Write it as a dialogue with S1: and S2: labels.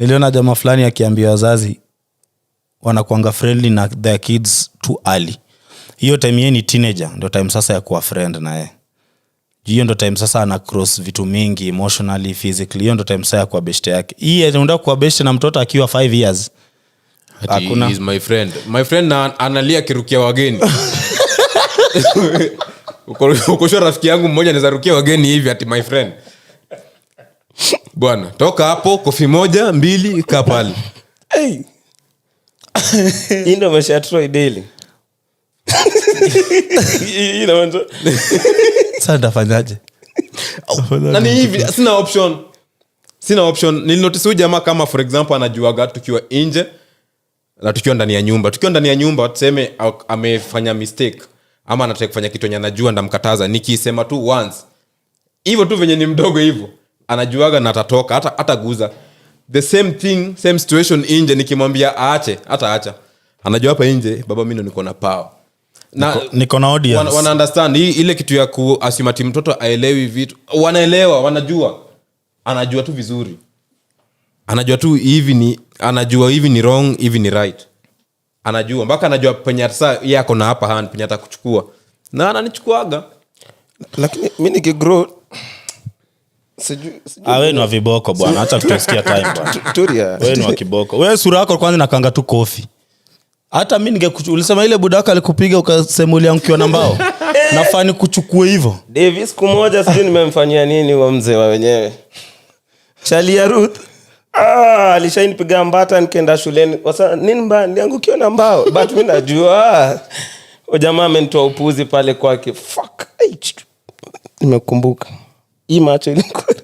S1: Niliona jamaa fulani akiambia wazazi wanakuanga friendly na their kids too early. Hiyo time yeye ni teenager, ndio time sasa ya kuwa friend na yeye. Hiyo ndio time sasa ana cross vitu mingi emotionally, physically. Hiyo ndio time sasa ya kuwa best yake. Hii anaenda kuwa best na mtoto akiwa 5 years.
S2: Hakuna. He is my friend. My friend na analia kirukia wageni. Ukosho rafiki yangu mmoja anaweza rukia wageni hivi ati my friend. Bwana, toka hapo kofi moja, 2 kaa pale.
S3: Hey. Ndio mesha Troy daily. Inaanza.
S1: Sasa ndafanyaje?
S2: Nani hivi sina option. Nilinotice huyu jamaa kama for example anajuaga tukiwa nje na tukiwa ndani ya nyumba. Tukiwa ndani ya nyumba tuseme amefanya mistake ama anataka kufanya kitu yenye anajua ndamkataza. Nikisema tu once. Hivyo tu venye ni mdogo hivyo. Anajuaga na atatoka hata guza. The same thing, same situation nje nikimwambia aache, hata acha. Anajua hapa nje baba mimi ndo niko na power. Na
S1: niko na audience.
S2: Wana understand ile kitu ya kuassume mtoto aelewi vitu. Wanaelewa, wanajua. Anajua tu vizuri. Anajua tu hivi ni wrong, hivi ni right. Anajua mpaka anajua penye sasa yako na hapa hand penye atakuchukua. Na ananichukuaga.
S3: Lakini mimi nikigrow
S1: wewe ni wa viboko bwana, acha kutusikia time bwana.
S3: Turia.
S1: Wewe ni wa kiboko. Wewe sura yako kwanza nakanga tu kofi. Hata mimi ulisema ile budaka alikupiga ukasemulia mkiwa na mbao. Nafani kuchukue hivyo.
S3: Davis siku moja sijui nimemfanyia nini wa mzee wa wenyewe. Chalia Ruth. Alishanipiga mbata nikaenda shuleni. Sasa nini mbaya niangukiwa na mbao. But mimi najua. Jamaa amenitoa upuzi pale kwake. Fuck. Nimekumbuka. Hii macho ilikuwa